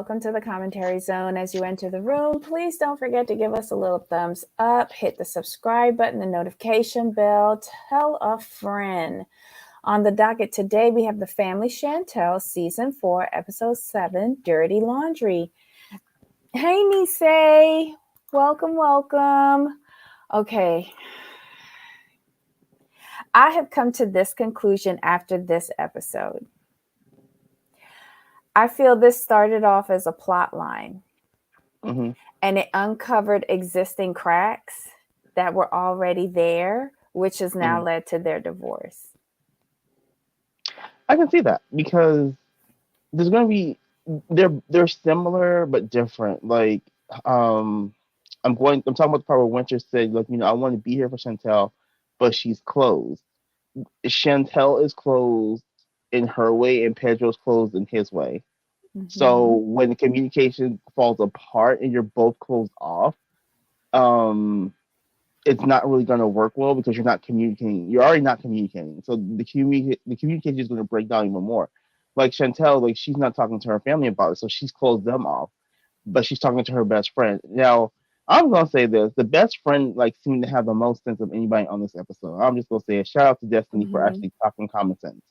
welcome to the commentary zone. As you enter the room, please don't forget to give us a little thumbs up, hit the subscribe button, the notification bell, tell a friend. On the docket today, we have The Family Chantel, Season 4, Episode 7, Dirty Laundry. Hey, Nisei. Welcome, welcome. Okay. I have come to this conclusion after this episode. I feel this started off as a plot line, and it uncovered existing cracks that were already there, which has now led to their divorce. I can see that because there's going to be they're similar but different. Like I'm talking about the part where Winter said, like, I want to be here for Chantel, but she's closed. Chantel is closed in her way, and Pedro's closed in his way. So when the communication falls apart and you're both closed off, it's not really going to work well because you're not communicating. You're already not communicating. So the communication is going to break down even more. Like Chantel, like she's not talking to her family about it, so she's closed them off. But she's talking to her best friend. Now, I'm gonna say this: the best friend like seemed to have the most sense of anybody on this episode. I'm just gonna say a shout out to Destiny for actually talking common sense.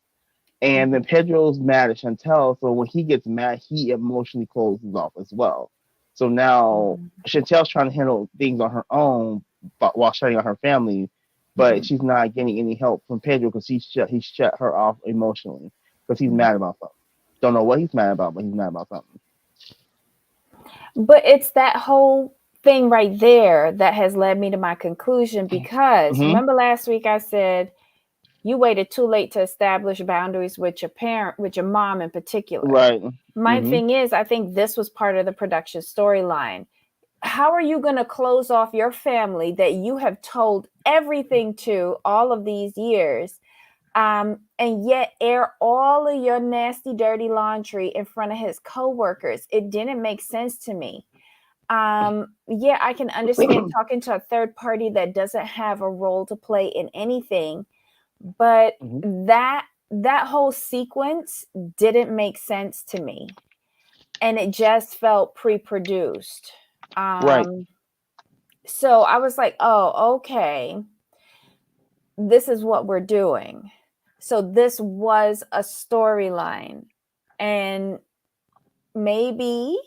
And then Pedro's mad at Chantel, so when he gets mad, he emotionally closes off as well. So now Chantel's trying to handle things on her own, but while shutting out her family, but she's not getting any help from Pedro because he shut her off emotionally because he's mad about something. Don't know what he's mad about, but he's mad about something. But it's that whole thing right there that has led me to my conclusion because remember last week I said you waited too late to establish boundaries with your parent, with your mom in particular. Right. My thing is, I think this was part of the production storyline. How are you going to close off your family that you have told everything to all of these years, and yet air all of your nasty, dirty laundry in front of his coworkers? It didn't make sense to me. Yeah, I can understand talking to a third party that doesn't have a role to play in anything, but that whole sequence didn't make sense to me, and it just felt pre-produced. Right. So I was like, oh, okay, this is what we're doing. So this was a storyline, and maybe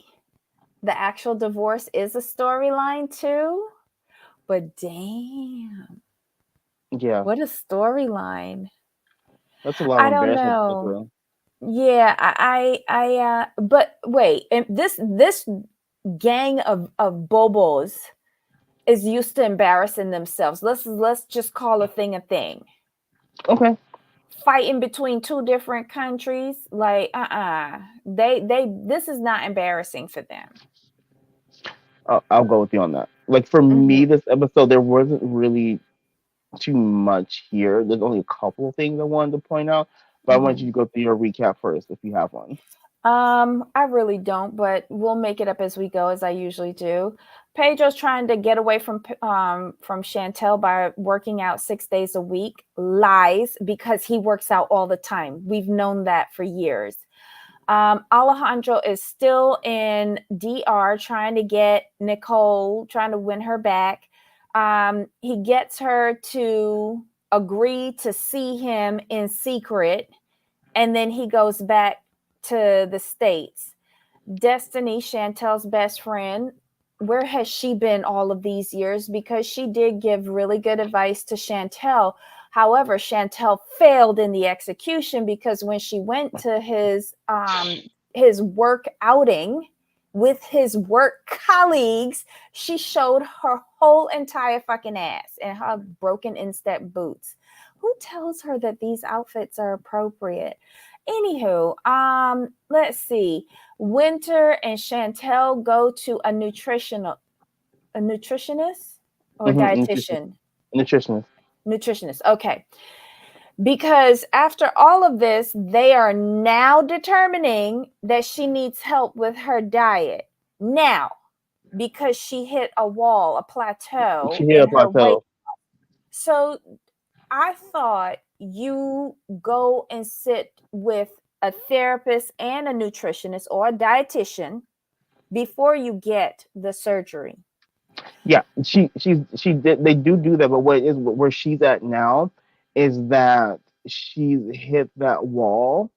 the actual divorce is a storyline too, but damn. Yeah. What a storyline. That's a lot of I don't embarrassment. know. Yeah, but wait, and this gang of bobos is used to embarrassing themselves. Let's just call a thing. Okay. Fighting between two different countries, like they this is not embarrassing for them. I'll go with you on that. Like for me, this episode there wasn't really too much here. There's only a couple of things I wanted to point out, but I want you to go through your recap first if you have one. I really don't, but we'll make it up as we go, as I usually do. Pedro's trying to get away from Chantel by working out 6 days a week. Lies, because he works out all the time. We've known that for years. Alejandro is still in DR trying to get Nicole, trying to win her back. He gets her to agree to see him in secret, and then he goes back to the States. Destiny, Chantel's best friend, where has she been all of these years? Because she did give really good advice to Chantel. However, Chantel failed in the execution because when she went to his work outing with his work colleagues, she showed her whole entire fucking ass and her broken instep boots. Who tells her that these outfits are appropriate? Anywho, let's see. Winter and Chantel go to a nutritionist or dietitian? Nutritionist. Nutritionist. Okay. Because after all of this, they are now determining that she needs help with her diet. Now, because she hit a wall, a plateau She hit a in her weight. plateau. So I thought you go and sit with a therapist and a nutritionist or a dietitian before you get the surgery. Yeah, she did. They do that, but what is where she's at now is that she's hit that wall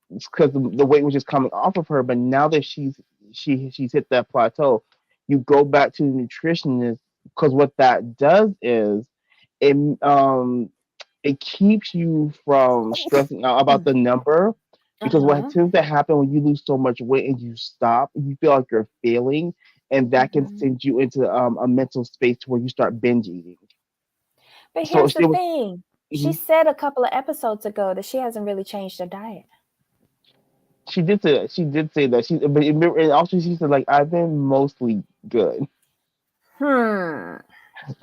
because the weight was just coming off of her. But now that she's hit that plateau, you go back to the nutritionist because what that does is it it keeps you from stressing out about the number because what Uh-huh. tends to happen when you lose so much weight and you stop, you feel like you're failing, and that can Hmm. send you into a mental space to where you start binge eating. But So here's the she was. thing. She Mhm. said a couple of episodes ago that she hasn't really changed her diet. She did say that and also she said like I've been mostly good. Hmm.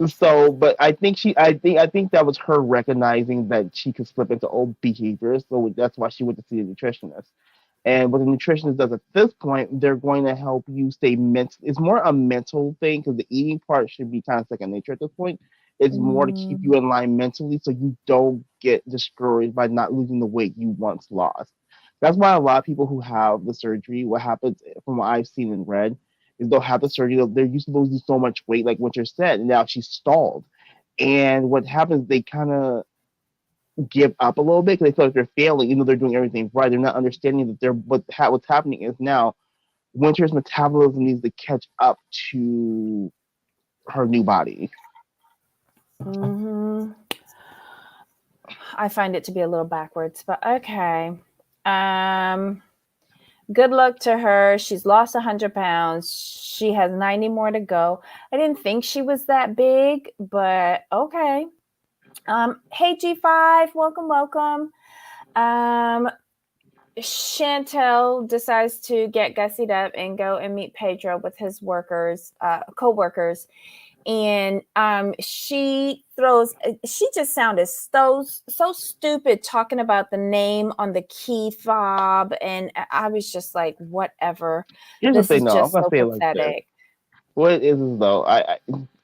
So, but I think that was her recognizing that she could slip into old behaviors. So that's why she went to see a nutritionist. And what the nutritionist does at this point, they're going to help you stay mental. It's more a mental thing because the eating part should be kind of second nature at this point. It's more to keep Mm, you in line mentally so you don't get discouraged by not losing the weight you once lost. That's why a lot of people who have the surgery, what happens from what I've seen and read, is they'll have the surgery, they're used to losing so much weight, like what you said, and now she's stalled. And what happens, they kind of give up a little bit because they feel like they're failing, even though they're doing everything right. They're not understanding that what's happening is now Winter's metabolism needs to catch up to her new body. hmm. I find it to be a little backwards, but okay. Um, Good luck to her. She's lost 100 pounds. She has 90 more to go. I didn't think she was that big, but okay. Hey G5, welcome, welcome. Um, Chantel decides to get gussied up and go and meet Pedro with his workers, co-workers, and she just sounded so stupid talking about the name on the key fob, and I was just like, whatever. Here's the This thing, is though. I'm just gonna so say it like this. pathetic. What it is though,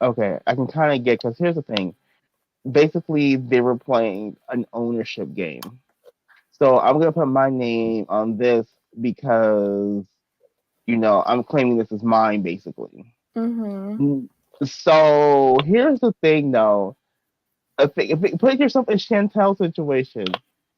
okay, I can kind of get because here's the thing. Basically, they were playing an ownership game. So I'm gonna put my name on this because I'm claiming this is mine, basically. Mm-hmm. Mm, So here's the thing, though. Put yourself in Chantel's situation.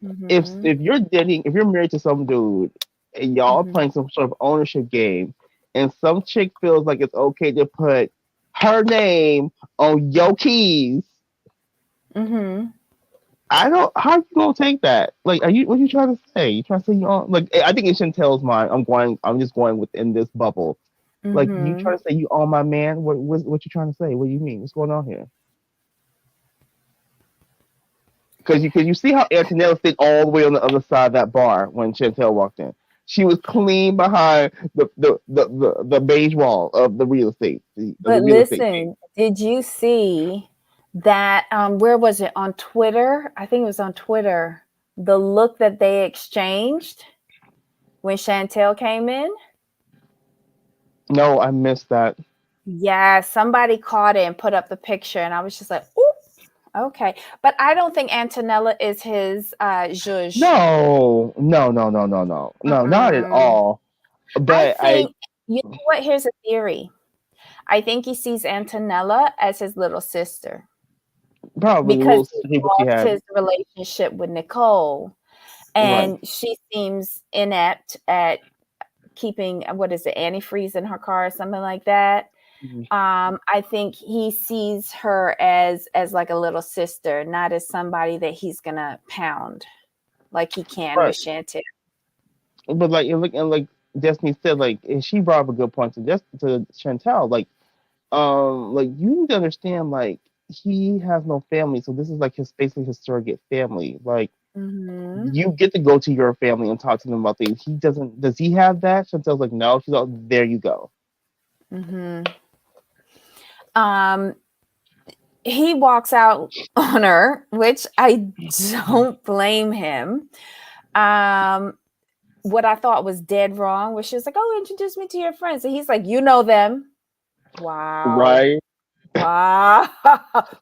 Mm-hmm. If you're married to some dude, and y'all are Mm-hmm. playing some sort of ownership game, and some chick feels like it's okay to put her name on your keys, Mm-hmm. I don't. How you gonna take that? Like, What are you trying to say? You trying to say you own? Like, I think in Chantel's mind, I'm just going within this bubble. Like, you Mm-hmm. trying to say you own my man? What you trying to say? What do you mean? What's going on here? Because you see how Antonella stayed all the way on the other side of that bar when Chantel walked in. She was clean behind the beige wall of the real estate But listen, did you see that? Where was it on Twitter? I think it was on Twitter. The look that they exchanged when Chantel came in. No, I missed that. Yeah, somebody caught it and put up the picture, and I was just like, "Ooh, okay." But I don't think Antonella is his zhuzh. No, no, no, no, no, no, no, not at Mm-mm. all. I But I think you know what? Here's a theory. I think he sees Antonella as his little sister probably the because little he sister she lost had. his relationship with Nicole, Right. and she seems inept at keeping what is it, antifreeze in her car or something like that. Mhm. I think he sees her as like a little sister, not as somebody that he's gonna pound like he can with Right. Chantel. But like Destiny said, like and she brought up a good point to Chantel. Like you need to understand, like he has no family, so this is like his basically his surrogate family. Like Mm-hmm. you get to go to your family and talk to them about things. He doesn't. Does he have that? Chantel's like, no. She's like, there you go. Mm-hmm. Um, he walks out on her, which I don't blame him. Um, what I thought was dead wrong was she was like, "Oh, introduce me to your friends," and he's like, "You know them." Wow, Right. wow.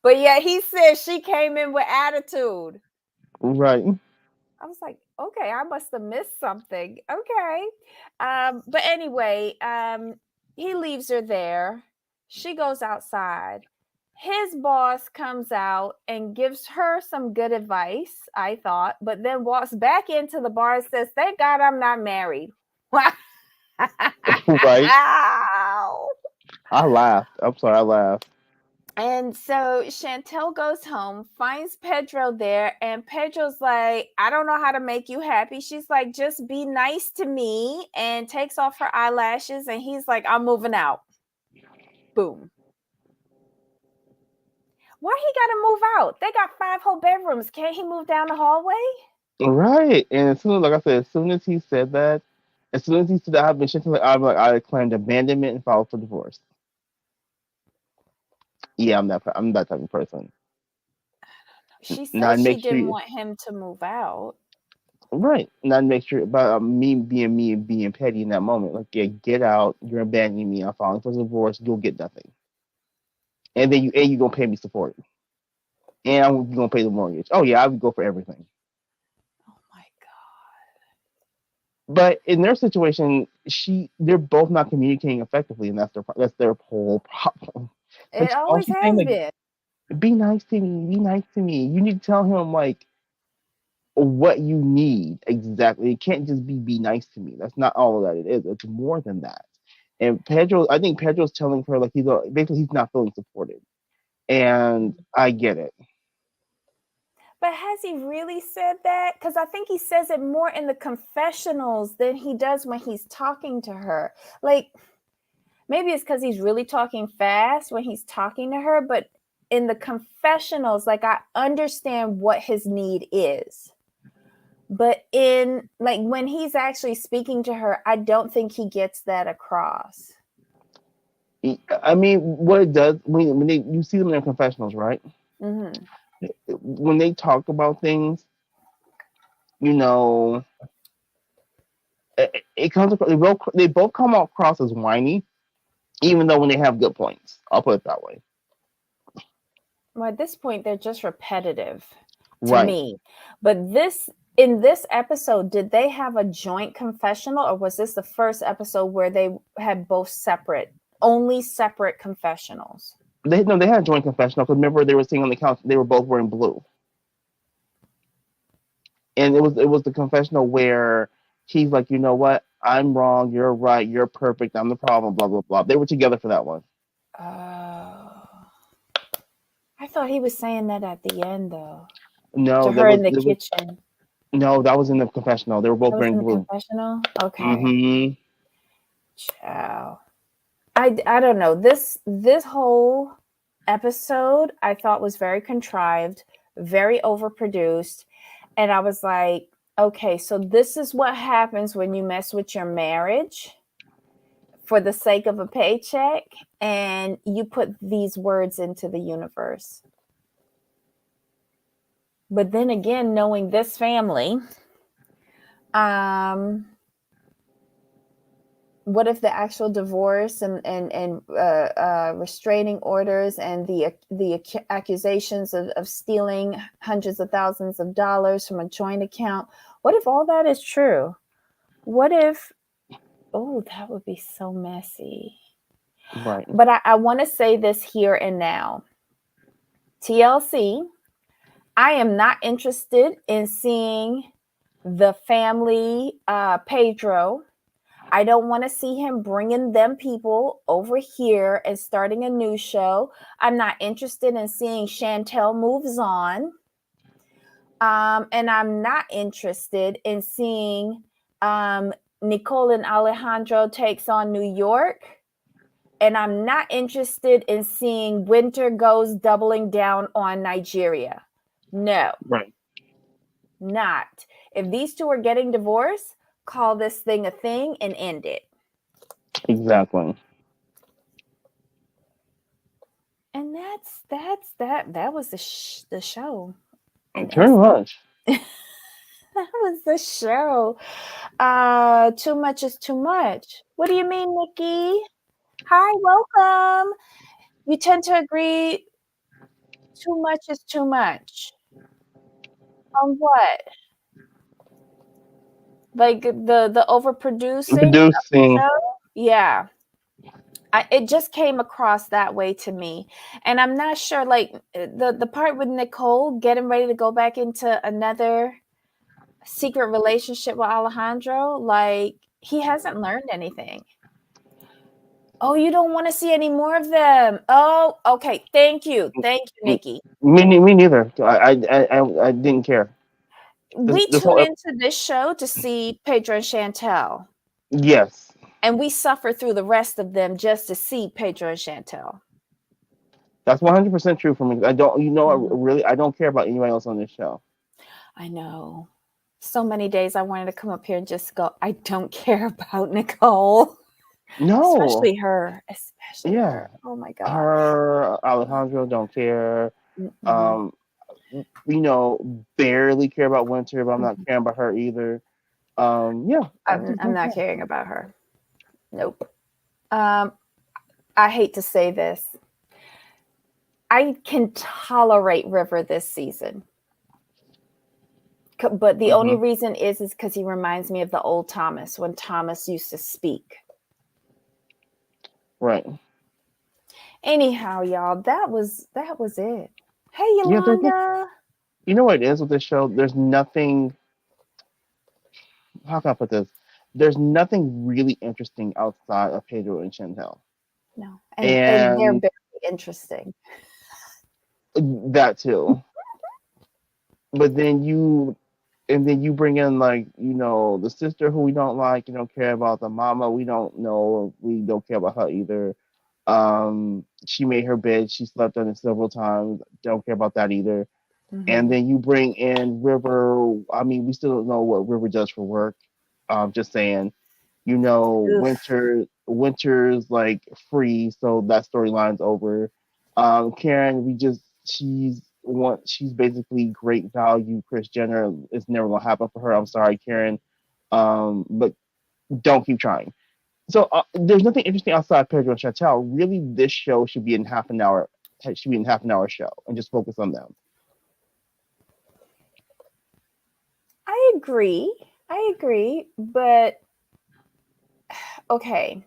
But yet he said she came in with attitude. Right. I was like, okay, I must have missed something. Okay. But anyway, he leaves her there. She goes outside. His boss comes out and gives her some good advice, I thought, but then walks back into the bar and says, "Thank God I'm not married." Wow. Right? I laughed. I'm sorry, I laughed. And so Chantel goes home, finds Pedro there, and Pedro's like, "I don't know how to make you happy." She's like, "Just be nice to me," and takes off her eyelashes. And he's like, "I'm moving out." Boom. Why he got to move out? They got 5 whole bedrooms. Can't he move down the hallway? Right. And as soon as, like I said, as soon as he said that, as soon as he said that I've been shit, I claimed abandonment and filed for divorce. Yeah, I'm that type of person. She Not said she make sure, didn't want him to move out. right? Not make sure about me and being petty in that moment. Like, yeah, get out. You're abandoning me. I'm filing for divorce. You'll get nothing, and then you gonna pay me support, and I'm gonna pay the mortgage. Oh yeah, I would go for everything. Oh my God. But in their situation, they're both not communicating effectively, and that's their whole problem. Like It all always she's saying, has like, been. be nice to me, be nice to me. You need to tell him like what you need exactly. It can't just be nice to me. That's not all that it is. It's more than that. And I think Pedro's telling her like basically he's not feeling supported, and I get it. But has he really said that? Because I think he says it more in the confessionals than he does when he's talking to her. Like, maybe it's because he's really talking fast when he's talking to her, but in the confessionals, like, I understand what his need is. But in, like, when he's actually speaking to her, I don't think he gets that across. I mean, what it does when you see them in their confessionals, right? Mm-hmm. When they talk about things, you know, it comes across, they both come across as whiny, even though when they have good points. I'll put it that way. Well, at this point, they're just repetitive to Right. me. But in this episode, did they have a joint confessional, or was this the first episode where they had both only separate confessionals? They had a joint confessional because remember they were sitting on the couch. They were both wearing blue, and it was the confessional where he's like, you know what, I'm wrong, you're right, you're perfect, I'm the problem, blah blah blah. They were together for that one. Oh, I thought he was saying that at the end, though, No, to her in the kitchen. that was in the confessional. They were both That was wearing in the blue. confessional? Okay. Mm-hmm. Ciao. I don't know. This whole episode I thought was very contrived, very overproduced, and I was like, okay, so this is what happens when you mess with your marriage for the sake of a paycheck and you put these words into the universe. But then again, knowing this family, um what if the actual divorce and restraining orders and the accusations of stealing hundreds of thousands of dollars from a joint account, what if all that is true? What if, oh, that would be so messy. Right. But I want to say this here and now. TLC, I am not interested in seeing the family, Pedro. I don't want to see him bringing them people over here and starting a new show. I'm not interested in seeing Chantel moves on. And I'm not interested in seeing Nicole and Alejandro takes on New York. And I'm not interested in seeing Winter goes doubling down on Nigeria. No, Right. not. If these two are getting divorced, call this thing a thing and end it. Exactly. And that was the show in Very essence. much. That was the show. Too much is too much. What do you mean, Nikki? Hi, welcome. You tend to agree too much is too much. On what? Like the overproducing of the Producing. show? Yeah. it just came across that way to me, and I'm not sure. Like the part with Nicole getting ready to go back into another secret relationship with Alejandro, like he hasn't learned anything. Oh, you don't want to see any more of them. Oh, okay. Thank you, Mm, Nikki. me neither. I didn't care. We This tune whole into this show to see Pedro and Chantel, yes, and we suffer through the rest of them just to see Pedro and Chantel. that's 100% true for me. I don't, Mhm. I don't care about anybody else on this show. I know. So many days I wanted to come up here and just go, I don't care about Nicole. No, Especially her. Especially yeah, her. Oh my God. her Alejandro don't care. Mm-mm. Um, barely care about Winter, but I'm not Mhm. caring about her either. Yeah, I just I'm don't not care. caring about her. Nope. Um, I hate to say this. I can tolerate River this season. But the only Hmm. reason is because he reminds me of the old Thomas when Thomas used to speak. Right. Anyhow, y'all, that was it. Hey, Yeah, Yolanda. you know what it is with this show? There's nothing. How can I put this? There's nothing really interesting outside of Pedro and Chantel, No, and they're and very interesting. that too. But then you bring in like the sister who we don't like, you don't care about the mama, we don't know, we don't care about her either. She made her bed, she slept on it several times, don't care about that either. And Hmm. then you bring in River. I mean, we still don't know what River does for work. Just saying, Oof. Winter's like free, so that storyline's over. Karen, she's basically great value. Chris Jenner, it's never gonna happen for her. I'm sorry, Karen. But don't keep trying. So there's nothing interesting outside Pedro and Chantel. Really, this show should be in half an hour. Should be in half an hour show and just focus on them. I agree. I agree. But okay,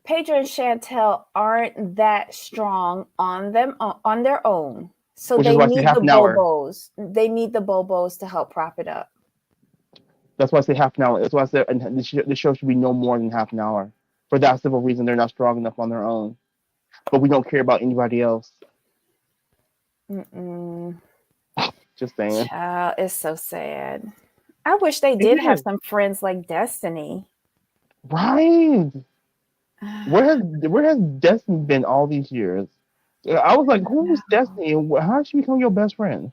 Pedro and Chantel aren't that strong on their own. So Which is they why I say need half the an hour. Bobos. They need the Bobos to help prop it up. That's why I say half an hour. That's why I said and the show should be no more than half an hour. For that simple reason, they're not strong enough on their own. But we don't care about anybody else. Mm-mm. Just saying. Child, it's so sad. I wish they It did have is. some friends like Destiny. Right. Where has Destiny been all these years? I was like, who's Destiny and how did she become your best friend?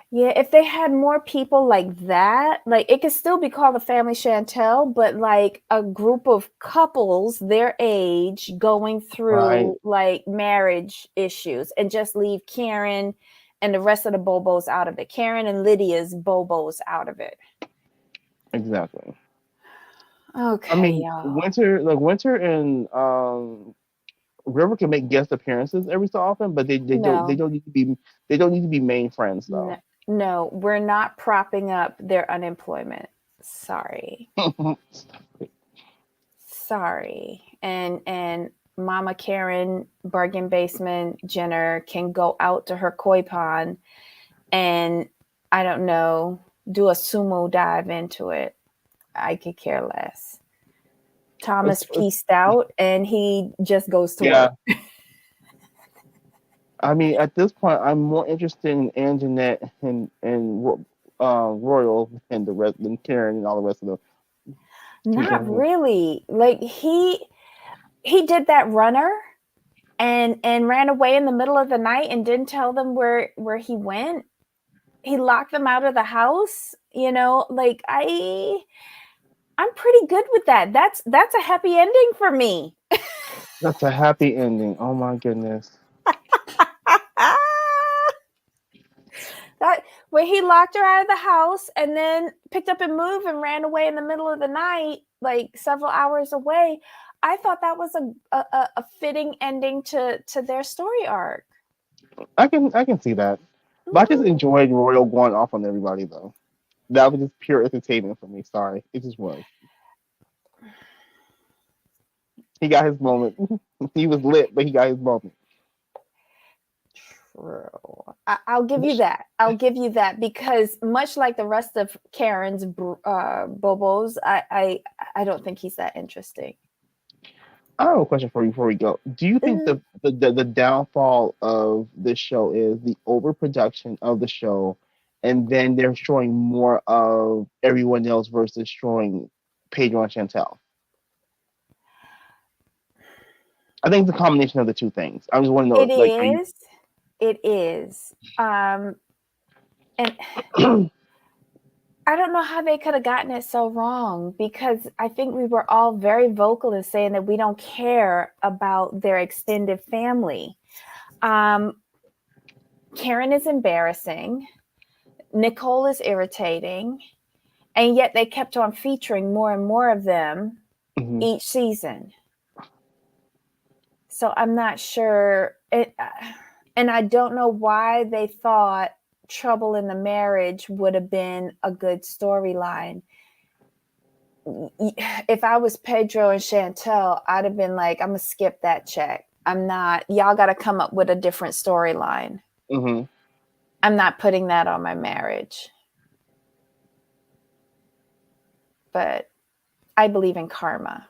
Yeah, if they had more people like that, like it could still be called a family Chantel, but like a group of couples their age going Right. through like marriage issues and just leave Karen and the rest of the Bobos out of it. Karen and Lydia's Bobos out of it. Exactly. I Okay, mean, y'all. Winter and River can make guest appearances every so often, but they No, don't need to be main friends no, though. no, we're not propping up their unemployment. Sorry. Sorry. And Mama Karen Bargain Basement Jenner can go out to her koi pond and I don't know, do a sumo dive into it. I could care less. Thomas pieced out and he just goes to Yeah, work. I mean, at this point, I'm more interested in Anjanette and Royal than Karen and all the rest of the people. Not really. Like he did that runner and ran away in the middle of the night and didn't tell them where he went. He locked them out of the house, like I'm pretty good with that. That's a happy ending for me. That's a happy ending. Oh my goodness. That when he locked her out of the house and then picked up and moved and ran away in the middle of the night, like several hours away, I thought that was a fitting ending to their story arc. I can see that, but I just Mhm. enjoyed Royal going off on everybody though. That was just pure entertainment for me. Sorry, it just was. He got his moment. He was lit, but he got his moment. True. I'll give you that. I'll give you that because much like the rest of Karen's bobos, I don't think he's that interesting. I have a question for you before we go. Do you think the downfall of this show is the overproduction of the show, and then they're showing more of everyone else versus showing Pedro and Chantel? I think it's a combination of the two things. I just want to know, It like, is. It is. And I don't know how they could have gotten it so wrong because I think we were all very vocal in saying that we don't care about their extended family. Karen is embarrassing. Nicole is irritating. And yet they kept on featuring more and more of them Mhm. each season. So I'm not sure. And I don't know why they thought Trouble in the Marriage would have been a good storyline. If I was Pedro and Chantel, I'd have been like, I'm going to skip that check. I'm not, y'all got to come up with a different storyline. Mm-hmm. I'm not putting that on my marriage. But I believe in karma.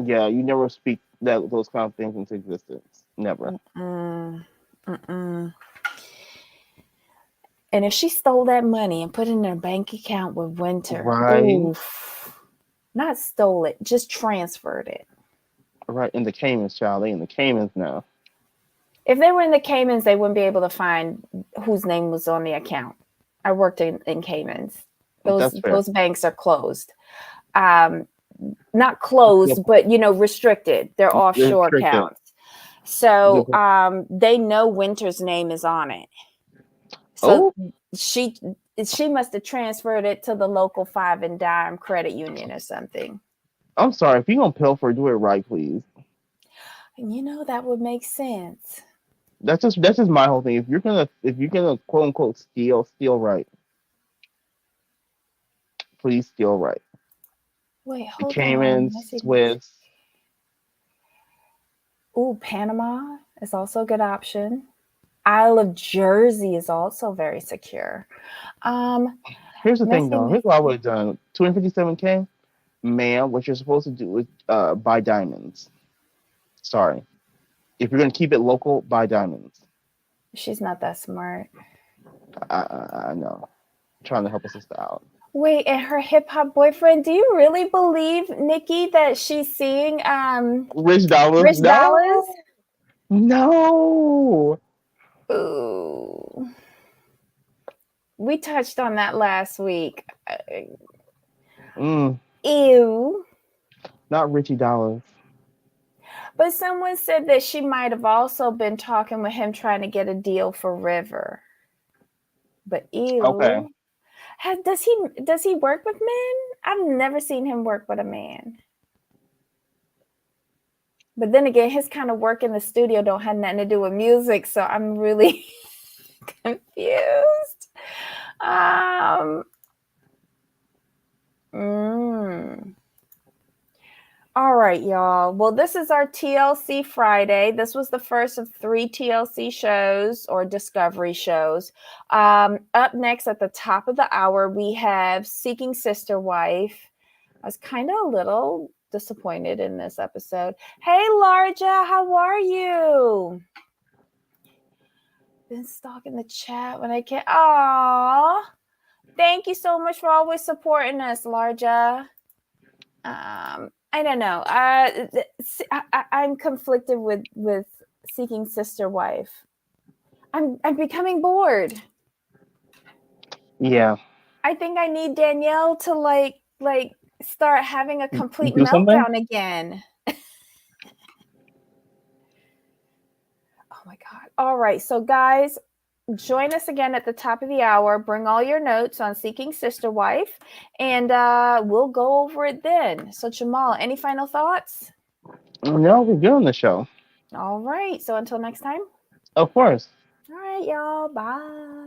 Yeah, you never speak those kind of things into existence. Never. Mm-mm. Mm-mm. And if she stole that money and put it in her bank account with Winter, Right. oof, not stole it, just transferred it. Right. In the Caymans, child. They in the Caymans now. If they were in the Caymans, they wouldn't be able to find whose name was on the account. I worked in Caymans. That's fair. Those banks are closed. Not closed, but restricted. They're offshore Restricted. accounts. So they know Winter's name is on it. So Oh, she must have transferred it to the local 5 and dime credit union or something. I'm sorry. If you're gonna pilfer, do it right, please. That would make sense. That's just my whole thing. If you're gonna quote unquote steal right. Please steal right. Wait, The hold on. Caymans, Let's see this. Swiss. Ooh, Panama is also a good option. Isle of Jersey is also very secure. Here's the thing, though. Here's Messy. what I would have done. 257K, ma'am. What you're supposed to do is buy diamonds. Sorry. If you're gonna keep it local, buy diamonds. She's not that smart. I know. I'm trying to help a sister out. Wait, and her hip hop boyfriend, do you really believe, Nikki, that she's seeing Rich dollars? Rich Dollars? No. No. Ooh. We touched on that last week. Ew. Not Richie Dollars. But someone said that she might have also been talking with him trying to get a deal for River. But ew. Okay. Does he work with men? I've never seen him work with a man. But then again, his kind of work in the studio don't have nothing to do with music, so I'm really confused. All right, y'all. Well, this is our TLC Friday. This was the first of 3 TLC shows or Discovery shows. Up next at the top of the hour, we have Seeking Sister Wife. I was kind of a little disappointed in this episode. Hey, Larja, how are you? Been stalking the chat when I can't. Aww. Thank you so much for always supporting us, Larja. I don't know. I'm conflicted with Seeking Sister Wife. I'm becoming bored. Yeah. I think I need Danielle to like start having a complete Do something? meltdown again. Oh my God. All right. So guys, join us again at the top of the hour. Bring all your notes on Seeking Sister Wife, and we'll go over it then. So Jamal, any final thoughts? No, we're good on the show. All right. So until next time. Of course. All right, y'all. Bye.